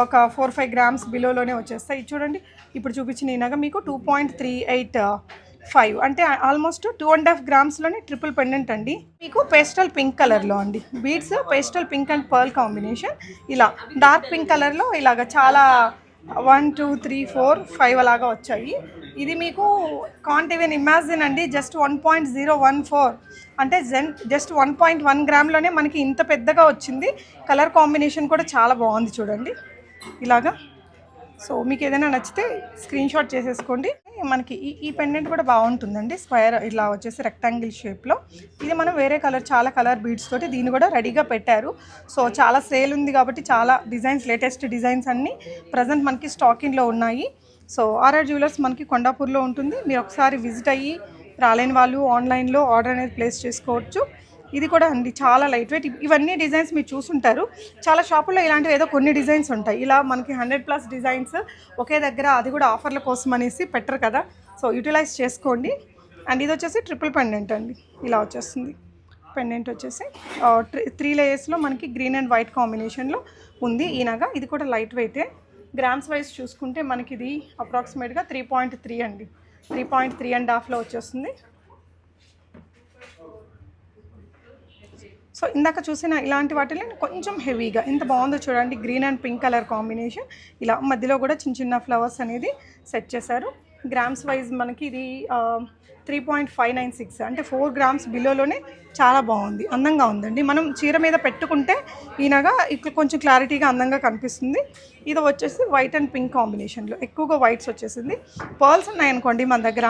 ఒక 4-5 గ్రామ్స్ బిలోలోనే వచ్చేస్తాయి. చూడండి ఇప్పుడు చూపించిన ఈ నగ మీకు 2.385 అంటే ఆల్మోస్ట్ 2.5 గ్రామ్స్లోనే ట్రిపుల్ పెండెంట్ అండి. మీకు పేస్టల్ పింక్ కలర్లో అండి. Beads pastel pink and pearl combination. ఇలా డార్క్ పింక్ కలర్లో ఇలాగ చాలా 1, 2, 3, 4, 5 అలాగా వచ్చాయి. ఇది మీకు కాంట్ ఈవెన్ ఇమాజిన్ అండి. జస్ట్ 1.014 అంటే జస్ట్ 1.1 గ్రామ్లోనే మనకి ఇంత పెద్దగా వచ్చింది. కలర్ కాంబినేషన్ కూడా చాలా బాగుంది చూడండి ఇలాగా. సో మీకు ఏదైనా నచ్చితే స్క్రీన్ షాట్ చేసేసుకోండి. మనకి ఈ పెండెంట్ కూడా బాగుంటుందండి. స్క్వేర్ ఇలా వచ్చేసి రెక్టాంగిల్ షేప్లో. ఇది మనం వేరే కలర్ చాలా కలర్ బీడ్స్ తోటి దీన్ని కూడా రెడీగా పెట్టారు. సో చాలా సేల్ ఉంది కాబట్టి చాలా డిజైన్స్, లేటెస్ట్ డిజైన్స్ అన్నీ ప్రజెంట్ మనకి స్టాకింగ్లో ఉన్నాయి. సో ఆర్ఆర్ జ్యువెలర్స్ మనకి కొండాపూర్లో ఉంటుంది. మీరు ఒకసారి విజిట్ అయ్యి రాలేని వాళ్ళు ఆన్లైన్లో ఆర్డర్ అనేది ప్లేస్ చేసుకోవచ్చు. ఇది కూడా అండి చాలా లైట్ వెయిట్. ఇవన్నీ డిజైన్స్ మీరు చూసుంటారు. చాలా షాపుల్లో ఇలాంటివి ఏదో కొన్ని డిజైన్స్ ఉంటాయి. ఇలా మనకి 100+ డిజైన్స్ ఒకే దగ్గర, అది కూడా ఆఫర్ల కోసం అనేసి పెట్టరు కదా. సో యూటిలైజ్ చేసుకోండి. అండ్ ఇది వచ్చేసి ట్రిపుల్ పెండెంట్ అండి, ఇలా వచ్చేస్తుంది. పెండెంట్ వచ్చేసి 3 లేయర్స్లో మనకి గ్రీన్ అండ్ వైట్ కాంబినేషన్లో ఉంది ఈ నగ. ఇది కూడా లైట్ వెయిటే. గ్రామ్స్ వైజ్ చూసుకుంటే మనకి ఇది అప్రాక్సిమేట్గా 3.3 అండి, 3.3.5లో వచ్చేస్తుంది. సో ఇందాక చూసిన ఇలాంటి వాటిలో కొంచెం హెవీగా ఎంత బాగుందో చూడండి. Green and pink colour combination, ఇలా మధ్యలో కూడా చిన్న చిన్న ఫ్లవర్స్ అనేది సెట్ చేశారు. గ్రామ్స్ వైజ్ మనకి ఇది 3.596 అంటే 4 గ్రామ్స్ బిలోలోనే చాలా బాగుంది, అందంగా ఉందండి. మనం చీర మీద పెట్టుకుంటే ఈనగా ఇక్కడ కొంచెం క్లారిటీగా అందంగా కనిపిస్తుంది. ఇది వచ్చేసి వైట్ అండ్ పింక్ కాంబినేషన్లో, ఎక్కువగా వైట్స్ వచ్చేసింది. పర్ల్స్ ఉన్నాయనుకోండి మన దగ్గర,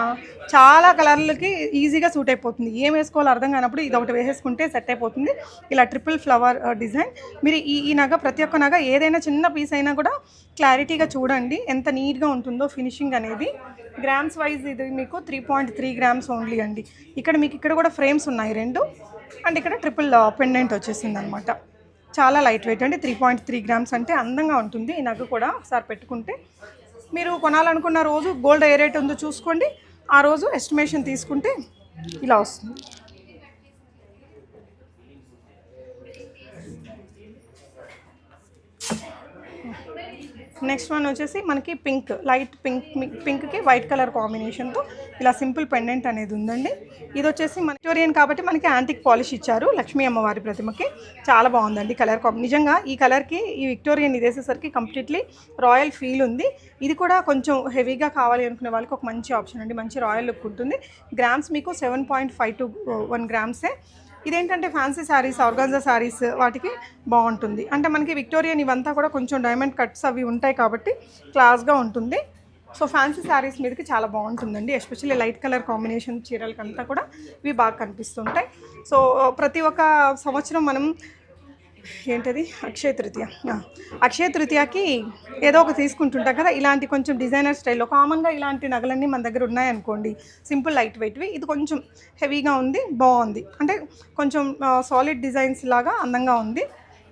చాలా కలర్లకి ఈజీగా సూట్ అయిపోతుంది. ఏం వేసుకోవాలో అర్థం కానప్పుడు ఇది ఒకటి వేసేసుకుంటే సెట్ అయిపోతుంది. ఇలా ట్రిపుల్ ఫ్లవర్ డిజైన్. మీరు ఈ నగ, ప్రతి ఒక్క నగ ఏదైనా చిన్న పీస్ అయినా కూడా క్లారిటీగా చూడండి ఎంత నీట్గా ఉంటుందో ఫినిషింగ్ అనేది. గ్రామ్స్ వైజ్ ఇది మీకు 3.3 గ్రామ్స్ ఓన్లీ అండి. ఇక్కడ మీకు ఇక్కడ కూడా ఫ్రేమ్స్ ఉన్నాయి 2, అండ్ ఇక్కడ ట్రిపుల్ పెండెంట్ వచ్చేసింది అనమాట. చాలా లైట్ వెయిట్ అండి. 3.3 గ్రామ్స్ అంటే అందంగా ఉంటుంది ఈ నగ కూడా. ఒకసారి పెట్టుకుంటే మీరు కొనాలనుకున్న రోజు గోల్డ్ ఏ రేట్ ఉందో చూసుకోండి, ఆ రోజు ఎస్టిమేషన్ తీసుకుంటే ఇలా వస్తుంది. నెక్స్ట్ వన్ వచ్చేసి మనకి పింక్, లైట్ పింక్కి వైట్ కలర్ కాంబినేషన్తో ఇలా సింపుల్ పెండెంట్ అనేది ఉందండి. ఇది వచ్చేసి మన విక్టోరియన్ కాబట్టి మనకి యాంటిక్ పాలిష్ ఇచ్చారు లక్ష్మీ అమ్మవారి ప్రతిమకి. చాలా బాగుందండి కలర్ నిజంగా. ఈ కలర్కి ఈ విక్టోరియన్ ఇది వేసేసరికి కంప్లీట్లీ రాయల్ ఫీల్ ఉంది. ఇది కూడా కొంచెం హెవీగా కావాలి అనుకునే వాళ్ళకి ఒక మంచి ఆప్షన్ అండి, మంచి రాయల్ లుక్ ఉంటుంది. గ్రామ్స్ మీకు 7.51 గ్రామ్సే. ఇదేంటంటే ఫ్యాన్సీ శారీస్, ఆర్గాన్జా శారీస్ వాటికి బాగుంటుంది. అంటే మనకి విక్టోరియన్ ఇవంతా కూడా కొంచెం డైమండ్ కట్స్ అవి ఉంటాయి కాబట్టి క్లాస్గా ఉంటుంది. సో ఫ్యాన్సీ శారీస్ మీదకి చాలా బాగుంటుందండి. ఎస్పెషల్లీ లైట్ కలర్ కాంబినేషన్ చీరలకంతా కూడా ఇవి బాగా కనిపిస్తుంటాయి. సో ప్రతి ఒక్క సంవత్సరం మనం ఏంటది అక్షయ తృతీయకి ఏదో ఒక తీసుకుంటుంటాం కదా. ఇలాంటి కొంచెం డిజైనర్ స్టైల్లో కామన్గా ఇలాంటి నగలన్నీ మన దగ్గర ఉన్నాయనుకోండి, సింపుల్ లైట్ వెయిట్వి. ఇది కొంచెం హెవీగా ఉంది, బాగుంది. అంటే కొంచెం సాలిడ్ డిజైన్స్ లాగా అందంగా ఉంది.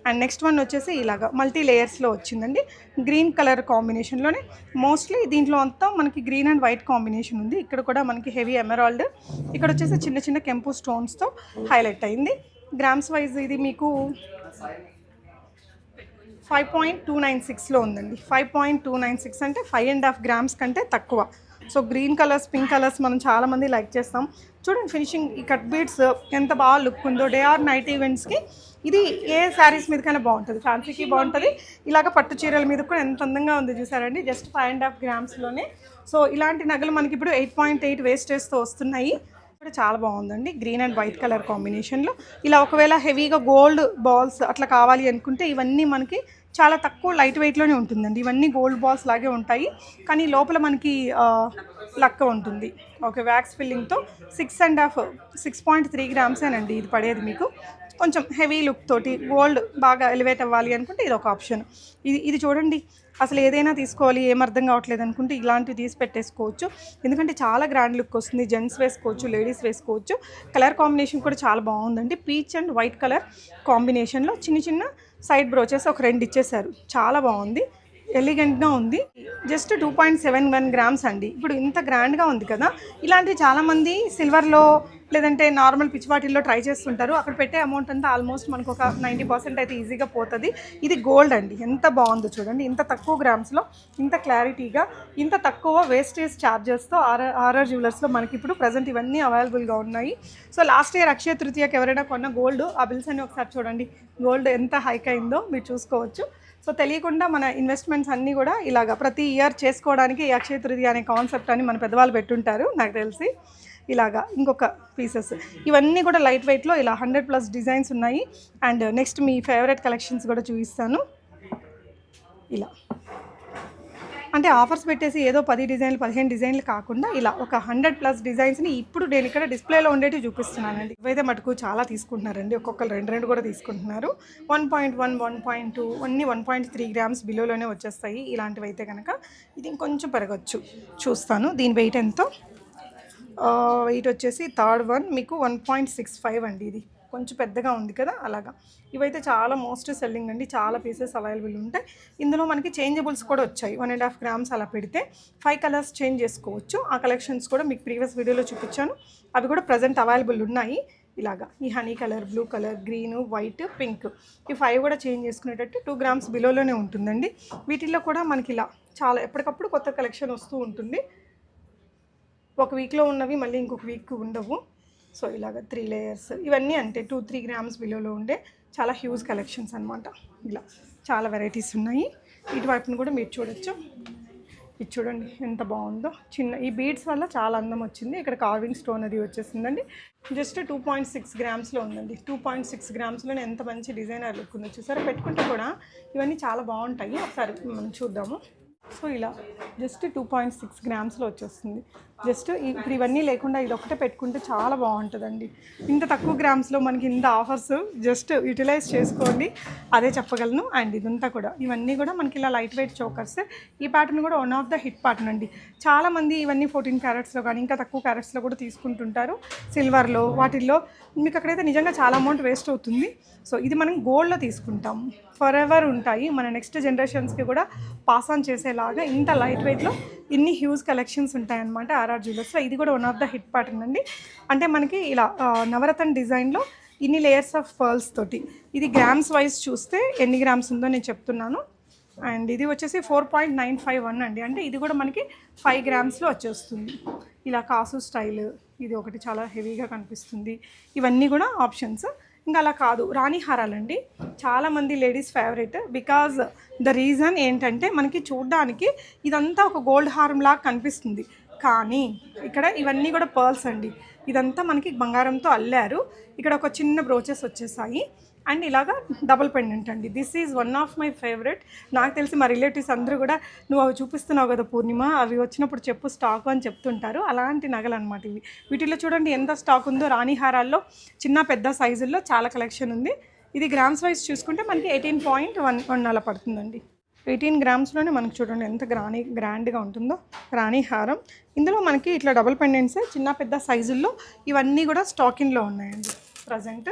అండ్ నెక్స్ట్ వన్ వచ్చేసి ఇలాగా మల్టీ లేయర్స్లో వచ్చిందండి, గ్రీన్ కలర్ కాంబినేషన్లోనే. మోస్ట్లీ దీంట్లో అంతా మనకి గ్రీన్ అండ్ వైట్ కాంబినేషన్ ఉంది. ఇక్కడ కూడా మనకి హెవీ ఎమరాల్డ్, ఇక్కడ వచ్చేసి చిన్న చిన్న కెంపు స్టోన్స్తో హైలైట్ అయింది. గ్రామ్స్ వైజ్ ఇది మీకు 5.296లో ఉందండి. 5.296 అంటే 5.5 గ్రామ్స్ కంటే తక్కువ. So green colours, pink colours మనం చాలామంది లైక్ చేస్తాం. చూడండి ఫినిషింగ్, ఈ కట్ బీడ్స్ ఎంత బాగా లుక్ ఉందో. డే ఆర్ నైట్ ఈవెంట్స్కి ఇది ఏ శారీస్ మీదకైనా బాగుంటుంది, ఫ్యాన్సీకి బాగుంటుంది. ఇలాగ పట్టు చీరల మీద కూడా ఎంత అందంగా ఉంది చూసారండి, జస్ట్ 5.5 గ్రామ్స్లోనే. సో ఇలాంటి నగలు మనకి ఇప్పుడు 8.8 వేస్టేజ్తో వస్తున్నాయి. కూడా చాలా బాగుందండి, గ్రీన్ అండ్ వైట్ కలర్ కాంబినేషన్లో. ఇలా ఒకవేళ హెవీగా గోల్డ్ బాల్స్ అట్లా కావాలి అనుకుంటే ఇవన్నీ మనకి చాలా తక్కువ లైట్ వెయిట్లోనే ఉంటుందండి. ఇవన్నీ గోల్డ్ బాల్స్ లాగే ఉంటాయి, కానీ లోపల మనకి లక్క ఉంటుంది. ఓకే, వ్యాక్స్ ఫిల్లింగ్తో 6.3 గ్రామ్సేనండి ఇది పడేది మీకు. కొంచెం హెవీ లుక్ తోటి గోల్డ్ బాగా ఎలివేట్ అవ్వాలి అనుకుంటే ఇది ఒక ఆప్షన్. ఇది చూడండి, అసలు ఏదైనా తీసుకోవాలి ఏం అర్థం కావట్లేదు అనుకుంటే ఇలాంటివి తీసి పెట్టేసుకోవచ్చు. ఎందుకంటే చాలా గ్రాండ్ లుక్ వస్తుంది. జెంట్స్ వేసుకోవచ్చు, లేడీస్ వేసుకోవచ్చు. కలర్ కాంబినేషన్ కూడా చాలా బాగుందండి. పీచ్ అండ్ వైట్ కలర్ కాంబినేషన్లో చిన్న చిన్న సైడ్ బ్రోచెస్ ఒక 2 ఇచ్చేసారు. చాలా బాగుంది, ఎలిగెంట్గా ఉంది. జస్ట్ 2.71 గ్రామ్స్ అండి. ఇప్పుడు ఇంత గ్రాండ్గా ఉంది కదా, ఇలాంటివి చాలామంది సిల్వర్లో లేదంటే నార్మల్ పిచ్ బాటిల్లో ట్రై చేస్తుంటారు. అక్కడ పెట్టే అమౌంట్ అంతా ఆల్మోస్ట్ మనకు ఒక 90% అయితే ఈజీగా పోతుంది. ఇది గోల్డ్ అండి, ఎంత బాగుందో చూడండి. ఇంత తక్కువ గ్రామ్స్లో, ఇంత క్లారిటీగా, ఇంత తక్కువ వేస్టేజ్ ఛార్జెస్తో ఆర్ఆర్ జ్యువెలర్స్లో మనకి ఇప్పుడు ప్రజెంట్ ఇవన్నీ అవైలబుల్గా ఉన్నాయి. సో లాస్ట్ ఇయర్ అక్షయ తృతీయకి ఎవరైనా కొన్న గోల్డ్ ఆ బిల్స్ అన్ని ఒకసారి చూడండి, గోల్డ్ ఎంత హైక్ అయిందో మీరు చూసుకోవచ్చు. సో తెలియకుండా మన ఇన్వెస్ట్మెంట్స్ అన్నీ కూడా ఇలాగా ప్రతి ఇయర్ చేసుకోవడానికి ఈ అక్షయ తృతీయ అనే కాన్సెప్ట్ అని మన పెద్దవాళ్ళు పెట్టుంటారు నాకు తెలిసి. ఇలాగా ఇంకొక పీసెస్ ఇవన్నీ కూడా లైట్ వెయిట్లో ఇలా 100+ డిజైన్స్ ఉన్నాయి. And next me favourite collections కూడా చూపిస్తాను. ఇలా అంటే ఆఫర్స్ పెట్టేసి ఏదో 10 డిజైన్లు 15 డిజైన్లు కాకుండా ఇలా ఒక 100+ డిజైన్స్ని ఇప్పుడు నేను ఇక్కడ డిస్ప్లేలో ఉండేవి చూపిస్తున్నానండి. ఇవైతే మటుకు చాలా తీసుకుంటున్నారండి, ఒక్కొక్కరు 2 కూడా తీసుకుంటున్నారు. 1.1, 1.2 అన్నీ 1.3 గ్రామ్స్ బిలోలోనే వచ్చేస్తాయి. ఇలాంటివి అయితే కనుక ఇది ఇంకొంచెం పెరగచ్చు, చూస్తాను. దీని వెయిట్ ఎంతో, వెయిట్ వచ్చేసి థర్డ్ వన్ మీకు 1.65 అండి. ఇది కొంచెం పెద్దగా ఉంది కదా అలాగా. ఇవైతే చాలా మోస్ట్ సెల్లింగ్ అండి, చాలా పీసెస్ అవైలబుల్ ఉంటాయి. ఇందులో మనకి చేంజబుల్స్ కూడా వచ్చాయి. 1.5 grams అలా పెడితే 5 కలర్స్ చేంజ్ చేసుకోవచ్చు. ఆ కలెక్షన్స్ కూడా మీకు ప్రీవియస్ వీడియోలో చూపించాను, అవి కూడా ప్రజెంట్ అవైలబుల్ ఉన్నాయి. ఇలాగా ఈ honey colour, blue colour, green, white, pink, ఈ 5 కూడా చేంజ్ చేసుకునేటట్టు 2 grams బిలోలోనే ఉంటుందండి. వీటిల్లో కూడా మనకి ఇలా చాలా ఎప్పటికప్పుడు కొత్త కలెక్షన్ వస్తూ ఉంటుంది. ఒక వీక్లో ఉన్నవి మళ్ళీ ఇంకొక వీక్ ఉండవు. సో ఇలాగ 3 layers, ఇవన్నీ అంటే 2-3 grams బిలోలో ఉండే చాలా హ్యూజ్ కలెక్షన్స్ అనమాట. ఇలా చాలా వెరైటీస్ ఉన్నాయి. ఇటువైపును కూడా మీరు చూడొచ్చు. ఇది చూడండి ఎంత బాగుందో, చిన్న ఈ బీడ్స్ వల్ల చాలా అందం వచ్చింది. ఇక్కడ కార్వింగ్ స్టోన్ అది వచ్చేసిందండి. జస్ట్ 2.6 grams ఉందండి. 2.6 gramsలోనే ఎంత మంచి డిజైనర్ లుక్ ఉంది చూసారా. పెట్టుకుంటే కూడా ఇవన్నీ చాలా బాగుంటాయి. ఒకసారి మనం చూద్దాము. సో ఇలా జస్ట్ 2.6 గ్రామ్స్లో వచ్చేస్తుంది. జస్ట్ ఇప్పుడు ఇవన్నీ లేకుండా ఇది ఒకటే పెట్టుకుంటే చాలా బాగుంటుందండి. ఇంత తక్కువ గ్రామ్స్లో మనకి ఇంత ఆఫర్స్, జస్ట్ యూటిలైజ్ చేసుకోండి అదే చెప్పగలను. అండ్ ఇదంతా కూడా ఇవన్నీ కూడా మనకి ఇలా లైట్ వెయిట్ చోకర్స్. ఈ ప్యాటర్న్ కూడా one of the hit pattern అండి. చాలామంది ఇవన్నీ 14 క్యారెట్స్లో కానీ ఇంకా తక్కువ క్యారెట్స్లో కూడా తీసుకుంటుంటారు. సిల్వర్లో వాటిల్లో మీకు అక్కడైతే నిజంగా చాలా అమౌంట్ వేస్ట్ అవుతుంది. సో ఇది మనం గోల్డ్లో తీసుకుంటాము, ఫర్ ఎవర్ ఉంటాయి. మన నెక్స్ట్ జనరేషన్స్కి కూడా పాస్ ఆన్ చేసేలాగా ఇంత లైట్ వెయిట్లో ఇన్ని హ్యూజ్ కలెక్షన్స్ ఉంటాయన్నమాట ఆర్ఆర్ జ్యువెలర్స్లో. ఇది కూడా one of the hit pattern అండి. అంటే మనకి ఇలా నవరత్న డిజైన్లో ఇన్ని లేయర్స్ ఆఫ్ పర్ల్స్ తోటి. ఇది గ్రామ్స్ వైజ్ చూస్తే ఎన్ని గ్రామ్స్ ఉందో నేను చెప్తున్నాను. అండ్ ఇది వచ్చేసి 4.951 అండి. అంటే ఇది కూడా మనకి 5 గ్రామ్స్లో వచ్చేస్తుంది. ఇలా కాసు స్టైల్, ఇది ఒకటి చాలా హెవీగా కనిపిస్తుంది. ఇవన్నీ కూడా ఆప్షన్స్. ఇంకా అలా కాదు, రాణి హారాలండి చాలామంది ladies favourite. Because the reason ఏంటంటే మనకి చూడడానికి ఇదంతా ఒక గోల్డ్ హారం లాగా కనిపిస్తుంది, కానీ ఇక్కడ ఇవన్నీ కూడా పర్ల్స్ అండి. ఇదంతా మనకి బంగారంతో అల్లారు. ఇక్కడ ఒక చిన్న బ్రోచెస్ వచ్చేసాయి. అండ్ ఇలాగా డబుల్ పెండెంట్ అండి. This is one of my favourite. నాకు తెలిసి మా రిలేటివ్స్ అందరూ కూడా నువ్వు అవి చూపిస్తున్నావు కదా పూర్ణిమ, అవి వచ్చినప్పుడు చెప్పు స్టాక్ అని చెప్తుంటారు. అలాంటి నగలు అనమాట ఇవి. వీటిలో చూడండి ఎంత స్టాక్ ఉందో. రాణి హారాల్లో చిన్న పెద్ద సైజుల్లో చాలా కలెక్షన్ ఉంది. ఇది గ్రామ్స్ వైజ్ చూసుకుంటే మనకి 18.1 అలా పడుతుందండి. 18 గ్రామ్స్లోనే మనకు చూడండి ఎంత గ్రాండ్గా ఉంటుందో రాణి హారం. ఇందులో మనకి ఇట్లా డబుల్ పెండెంట్స్ చిన్న పెద్ద సైజుల్లో ఇవన్నీ కూడా స్టాకింగ్లో ఉన్నాయండి ప్రజెంట్.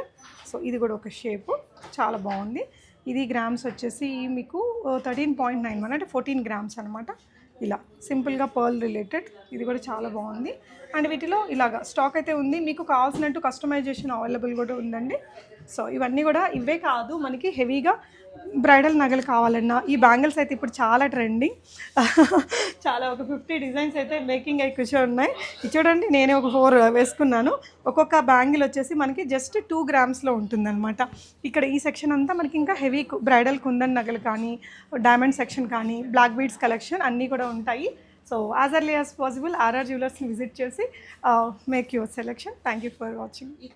సో ఇది కూడా ఒక షేపు చాలా బాగుంది. ఇది గ్రామ్స్ వచ్చేసి మీకు 13.91 అంటే 14 గ్రామ్స్ అనమాట. ఇలా సింపుల్గా పర్ల్ రిలేటెడ్, ఇది కూడా చాలా బాగుంది. అండ్ వీటిలో ఇలాగా స్టాక్ అయితే ఉంది. మీకు కావాల్సినట్టు కస్టమైజేషన్ అవైలబుల్ కూడా ఉందండి. సో ఇవన్నీ కూడా ఇవే కాదు, మనకి హెవీగా బ్రైడల్ నగలు కావాలన్నా ఈ బ్యాంగిల్స్ అయితే ఇప్పుడు చాలా ట్రెండింగ్. చాలా ఒక 50 డిజైన్స్ అయితే మేకింగ్ అయి కూర్చో ఉన్నాయి. ఇది చూడండి, నేనే ఒక 4 వేసుకున్నాను. ఒక్కొక్క బ్యాంగిల్ వచ్చేసి మనకి జస్ట్ 2 గ్రామ్స్లో ఉంటుందన్నమాట. ఇక్కడ ఈ సెక్షన్ అంతా మనకి ఇంకా హెవీ బ్రైడల్ కుందన్ నగలు కానీ, డైమండ్ సెక్షన్ కానీ, బ్లాక్ బీడ్స్ కలెక్షన్ అన్నీ కూడా ఉంటాయి. So as early as possible RR జ్యువెలర్స్ని విజిట్ చేసి make your selection. Thank you for watching.